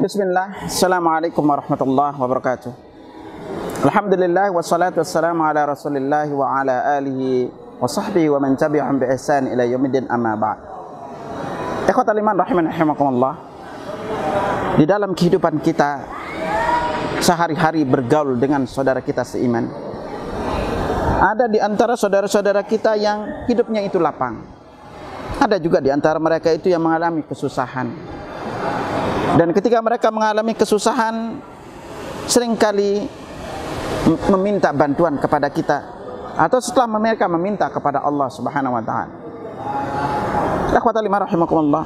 Bismillah, Assalamualaikum warahmatullahi wabarakatuh. Alhamdulillah, wassalatu wassalamu ala rasulillah wa ala alihi wa sahbihi wa man tabi'ahum bi ihsan ila yaumiddin, amma ba'd. Ikhwatal iman rahimani rahimakumullah. Di dalam kehidupan kita sehari-hari bergaul dengan saudara kita seiman, ada di antara saudara-saudara kita yang hidupnya itu lapang. Ada juga di antara mereka itu yang mengalami kesusahan. Dan ketika mereka mengalami kesusahan, seringkali meminta bantuan kepada kita, atau setelah mereka meminta kepada Allah Subhanahu wa taala. Ikhwatal iman rahimakumullah.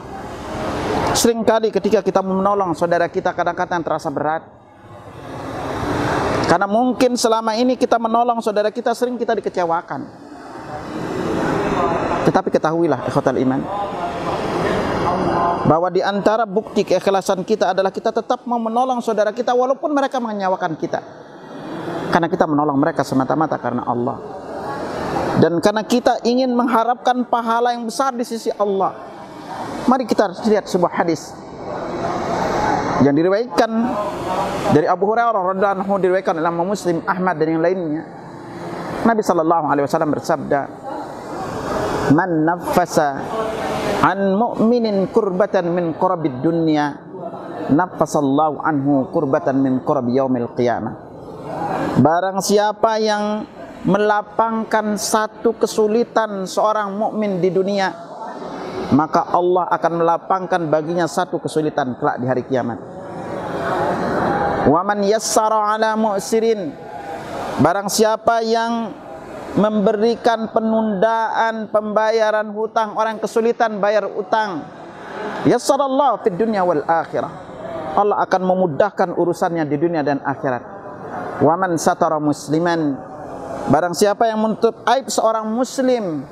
Seringkali ketika kita menolong saudara kita, kadang-kadang terasa berat. Karena mungkin selama ini kita menolong saudara kita, sering kita dikecewakan. Tetapi ketahuilah ikhwatal iman, bahwa di antara bukti keikhlasan kita adalah kita tetap mau menolong saudara kita walaupun mereka menyewakan kita. Karena kita menolong mereka semata-mata karena Allah. Dan karena kita ingin mengharapkan pahala yang besar di sisi Allah. Mari kita lihat sebuah hadis yang diriwayatkan dari Abu Hurairah radhiyallahu anhu, diriwayatkan oleh Imam Muslim, Ahmad dan yang lainnya. Nabi sallallahu alaihi wasallam bersabda, "Man naffasa an mu'minin kurbatan min kurabid dunya, naffasallahu anhu kurbatan min kurab yaumil qiyamah." Barang siapa yang melapangkan satu kesulitan seorang mukmin di dunia, maka Allah akan melapangkan baginya satu kesulitan kelak di hari kiamat. Wa man yassara ala mu'sirin, barang siapa yang memberikan penundaan pembayaran hutang, orang kesulitan bayar utang, yassarallahu fid dunya wal akhirah, Allah akan memudahkan urusannya di dunia dan akhirat. Wa man satara musliman, barang siapa yang menutup aib seorang muslim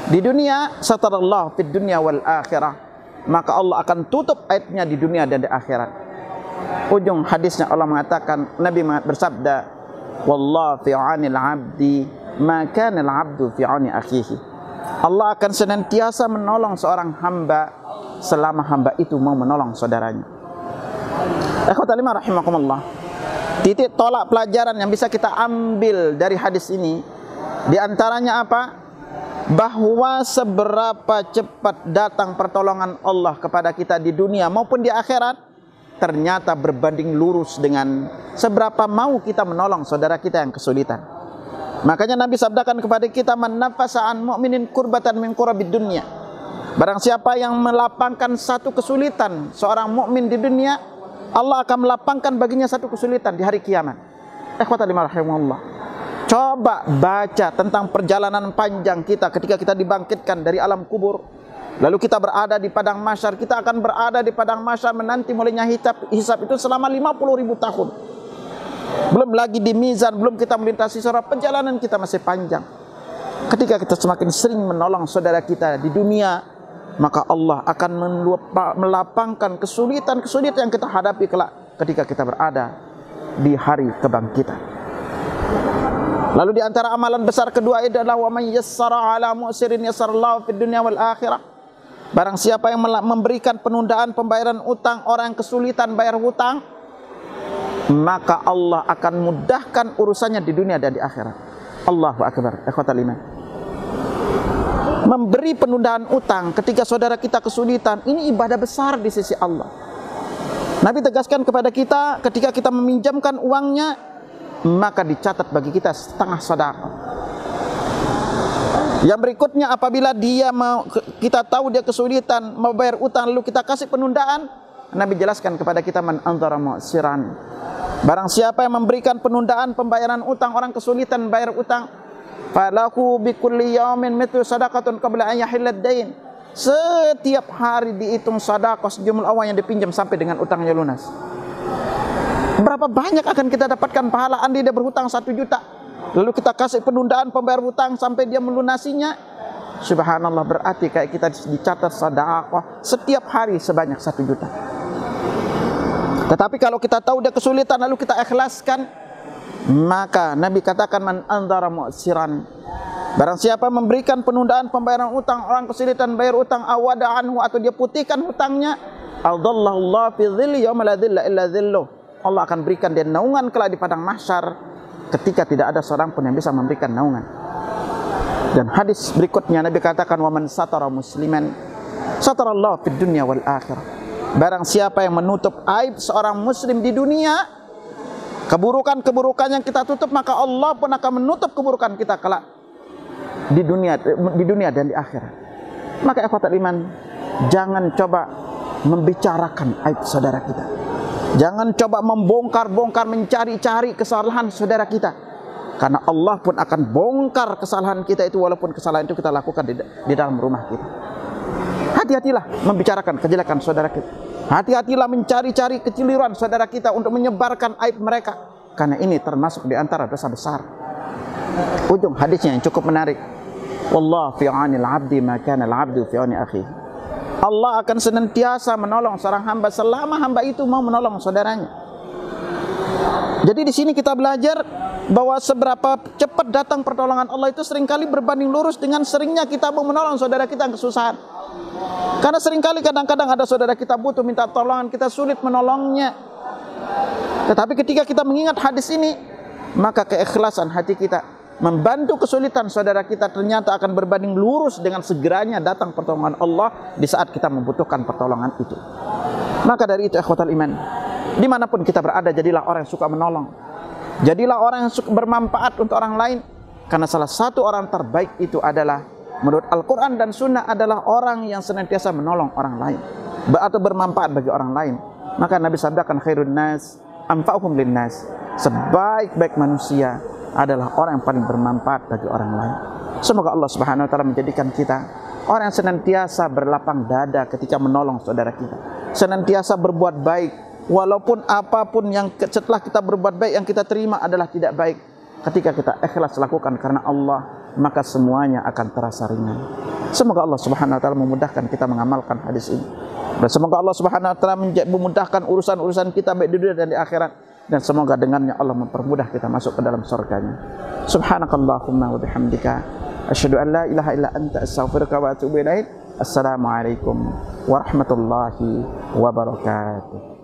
di dunia, satarallahu fid dunya wal akhirah, maka Allah akan tutup aibnya di dunia dan di akhirat. Ujung hadisnya Allah mengatakan, Nabi bersabda, wallahu fi 'anil 'abdi maka al-'abdu fi 'auni akhihi. Allah akan senantiasa menolong seorang hamba selama hamba itu mau menolong saudaranya. Ikhwatal iman rahimakumullah. Titik tolak pelajaran yang bisa kita ambil dari hadis ini, di antaranya apa? Bahwa seberapa cepat datang pertolongan Allah kepada kita di dunia maupun di akhirat, ternyata berbanding lurus dengan seberapa mau kita menolong saudara kita yang kesulitan. Makanya Nabi sabdakan kepada kita, man nafasa an mu'minin kurbatan min kurabid dunya, barang siapa yang melapangkan satu kesulitan seorang mukmin di dunia, Allah akan melapangkan baginya satu kesulitan di hari kiamat. Ikhwatal iman rahimakumullah. Coba baca tentang perjalanan panjang kita ketika kita dibangkitkan dari alam kubur, lalu kita berada di padang mahsyar. Kita akan berada di padang mahsyar menanti mulainya hisab itu selama 50.000 tahun. Belum lagi di mizan, belum kita melintasi sirat, perjalanan kita masih panjang. Ketika kita semakin sering menolong saudara kita di dunia, maka Allah akan melapangkan kesulitan-kesulitan yang kita hadapi kelak ketika kita berada di hari kebangkitan. Lalu di antara amalan besar kedua adalah wa man yassara ala mu'sirin yassarallahu fid dunya wal akhirah. Barang siapa yang memberikan penundaan pembayaran utang orang yang kesulitan bayar hutang, maka Allah akan mudahkan urusannya di dunia dan di akhirat. Allahu akbar. Ikhwatal iman. Memberi penundaan utang ketika saudara kita kesulitan, ini ibadah besar di sisi Allah. Nabi tegaskan kepada kita, ketika kita meminjamkan uangnya, maka dicatat bagi kita setengah sedekah. Yang berikutnya, apabila kita tahu dia kesulitan mau bayar utang lalu kita kasih penundaan, Nabi jelaskan kepada kita, man anzara mu'siran, barang siapa yang memberikan penundaan pembayaran utang orang kesulitan bayar utang, falahu bikulli yaumin mithlu sadaqatun qabla an yahillad dain, setiap hari dihitung sedekah sejumlah uang yang dipinjam sampai dengan utangnya lunas. Berapa banyak akan kita dapatkan pahala andai dia berhutang 1 juta, lalu kita kasih penundaan pembayar hutang sampai dia melunasinya, subhanallah, berarti kayak kita dicatat sedekah setiap hari sebanyak 1 juta. Tetapi kalau kita tahu dia kesulitan lalu kita ikhlaskan, maka Nabi katakan, man anzara mu'siran, barang siapa memberikan penundaan pembayaran utang orang kesulitan bayar utang, awada anhu, atau dia putihkan hutangnya, Adallahu Allah fi dhilli yauma la dhilla illa dhilluh. Allah akan berikan dia naungan kelak di padang mahsyar ketika tidak ada seorang pun yang bisa memberikan naungan. Dan hadis berikutnya Nabi katakan, wa man satara musliman satarallahu fid dunya wal akhirah. Barang siapa yang menutup aib seorang muslim di dunia, keburukan-keburukan yang kita tutup, maka Allah pun akan menutup keburukan kita kelak di dunia dan di akhirat. Maka ikhwatul iman, jangan coba membicarakan aib saudara kita. Jangan coba membongkar-bongkar, mencari-cari kesalahan saudara kita. Karena Allah pun akan bongkar kesalahan kita itu, walaupun kesalahan itu kita lakukan di dalam rumah kita. Hati-hatilah membicarakan kejelekan saudara kita. Hati-hatilah mencari-cari keceliruan saudara kita untuk menyebarkan aib mereka. Karena ini termasuk di antara dosa besar. Ujung hadisnya yang cukup menarik. Wallahu fi 'aunil 'abdi ma kana al-'abdu fi 'auni akhihi. Allah akan senantiasa menolong seorang hamba selama hamba itu mau menolong saudaranya. Jadi di sini kita belajar bahwa seberapa cepat datang pertolongan Allah itu seringkali berbanding lurus dengan seringnya kita mau menolong saudara kita yang kesusahan. Karena seringkali kadang-kadang ada saudara kita butuh minta tolongan, kita sulit menolongnya. Tetapi ketika kita mengingat hadis ini, maka keikhlasan hati kita membantu kesulitan saudara kita ternyata akan berbanding lurus dengan segeranya datang pertolongan Allah di saat kita membutuhkan pertolongan itu. Maka dari itu ikhwatul iman, dimanapun kita berada, jadilah orang yang suka menolong. Jadilah orang yang suka bermanfaat untuk orang lain. Karena salah satu orang terbaik itu adalah, menurut Al-Quran dan Sunnah, adalah orang yang senantiasa menolong orang lain atau bermanfaat bagi orang lain. Maka Nabi sabdakan, khairun nas anfa'uhum linnas. Sebaik-baik manusia adalah orang yang paling bermanfaat bagi orang lain. Semoga Allah Subhanahu wa taala menjadikan kita orang yang senantiasa berlapang dada ketika menolong saudara kita. Senantiasa berbuat baik, walaupun apapun yang setelah kita berbuat baik yang kita terima adalah tidak baik. Ketika kita ikhlas lakukan karena Allah, maka semuanya akan terasa ringan. Semoga Allah Subhanahu wa taala memudahkan kita mengamalkan hadis ini. Dan semoga Allah Subhanahu wa taala memudahkan urusan-urusan kita baik di dunia dan di akhirat. Dan semoga dengannya Allah mempermudah kita masuk ke dalam surganya. Subhanakallahumma wa bihamdika asyhadu an la ilaha illa anta astaghfiruka wa atubu ilaik. Assalamualaikum warahmatullahi wabarakatuh.